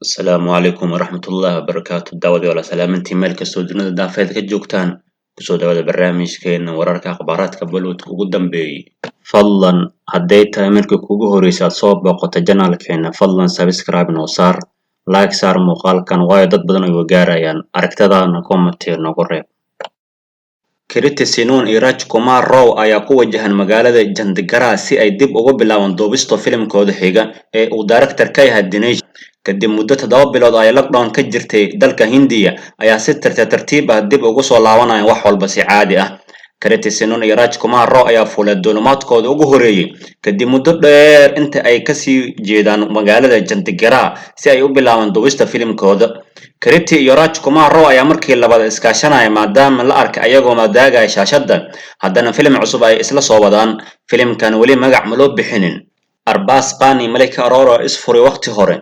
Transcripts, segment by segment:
السلام عليكم ورحمة الله وبركاته دعوة ولا سلامتي مالك السودان دافعت كجوكتان kusoo dhawaada barnaamijkeena wararka akhbaaraadka balwadka ugu dambeeyay fadlan hadday tahay markii kugu horreysay aad soo booqato janaalkeena fadlan subscribe noo saar like saar muuqaalkan waayo dad badan ay gaarayaan aragtadaana comment noogu reeb Kriti Senon iyo Raj Kumar Rao ayaa ku wajahan magaalada Chandigarh si ay dib ugu bilaabaan duubista filimkooda xiga ee uu director ka yahay Dinesh kadib muddo 7 bilood ay lockdown ka jirtay dalka Hindiya ayaa si tartiib ah dib ugu soo laabanaya wax walba si caadi ah Kriti Senon iyo Raj Kumar Rao ayaa fulay duulimaadkooda ugu horeeyay kadib muddo dheer inta ay ka sii jeedaan magaalada Chandigarh si ay u bilaabaan duubista filimkooda Kriti iyo Raj Kumar Rao ayaa markii labaad iskaashanaya maadaama la arkay ayagoo madaagaya shaashada haddana filim cusub ay isla soo wadaan filimkan weli magac ma loo bixinin Arbaz Khan iyo Malika Arora isfuray waqti hore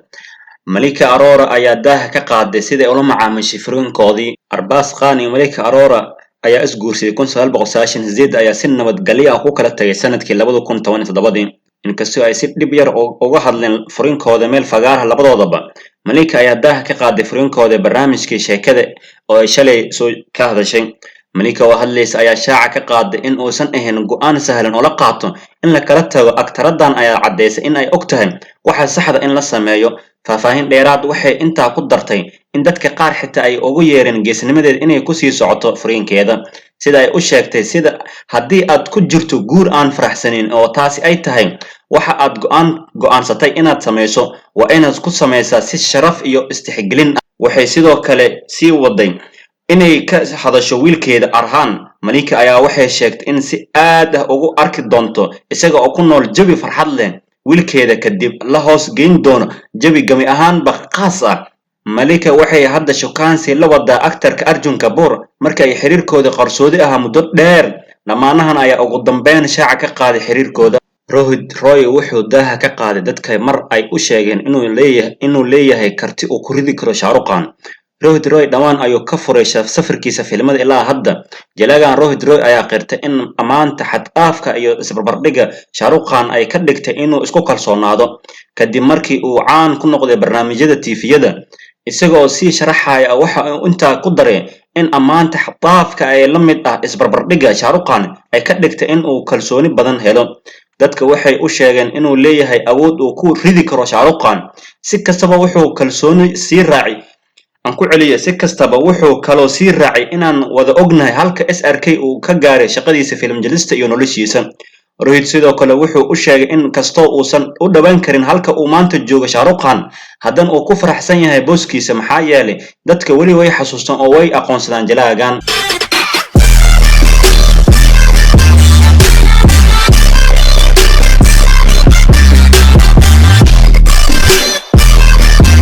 Malika Arora ayaa daaha ka qaaday sida ay ula macaamishay filimkoodii Arbaz Khan iyo Malika Arora ayaa isguursaday 1998 ayaa si nabadgelyo ah ku kala tagay sanadkii 2017 inkastoo ay si dhib yar uga hadleen furinkooda meel fagaaraha labadoodaba Malika ayaa daaha ka qaaday furinkooda barnaamijkii sheekada oo ay shalay soo ka hadashay Malika oo hadlaysa ayaa shaaca ka qaaday in uusan ahayn go'aan sahlan oo la qaato in la kala tago aktaradan ayaa cadeysay in ay ogtahay waxa saxda in la sameeyo faahfaahin dheeraad waxay intaa ku dartay in dadka qaar xitaa ay ugu yeereen geesnimadeed inay ku sii socoto furiinkeeda sida ay u sheegtay sida haddii aad ku jirto guur aan faraxsanin oo taasi ay tahay waxa aad go'aansatay inaad sameyso waa inaad ku sameysaa si sharaf iyo istixgelin ah waxay sidoo kale sii waday inay ka hadasho wiilkeeda Arhan Malika ayaa waxay sheegtay in si aad ah ugu arki doonto isaga oo ku nool jawi farxad leh wiilkeeda kadib la hoos geyn doono jawi gami ahaan baqaas ah Malika waxay hadda shukaansi la wadaa aktarka Arjun Kapoor markii ay xiriirkooda qarsoodi ahaa muddo dheer lamaanahan ayaa ugu dambeyn shaaca ka qaaday xiriirkooda Rohit Roy wuxuu daaha ka qaaday dadka mar ay u sheegeen inuu leeyahay karti uu ku ridi karo Shah Rukh Khan Rohit Roy dhamaan ayuu ka furay safarkiisa filimada ilaa hadda jalaagan Rohit Roy ayaa qirtay in amaanta xad-dhaafka iyo isbarbardhigga Shah Rukh Khan ay ka dhigtay inuu isku kalsoonaado kadib markii uu caan ku noqday barnaamijyada TV-yada isagoo si sharaxaya waxa uu intaa ku daray in amaanta xad-dhaafka ay la mid ah isbarbardhigga Shah Rukh Khan ay ka dhigtay in uu kalsooni badan helo dadka waxay u sheegeen inuu leeyahay awood uu ku ridi karo Shah Rukh Khan si kastaba wuxuu kalsooni sii raacay si kastaba wuxuu kaloo sii raacay inaan wada ognahay halka SRK uu ka gaaray shaqadiisa film jelista iyo noloshiisa Rohit sidoo kale wuxuu u sheegay in kastoo uusan u dhawaan karin halka uu maanta joogo Shah Rukh Khan haddana uu ku faraxsan yahay booskiisa maxaa yeelay dadka weli way xasuustaan oo way aqoonsadaan jalaagan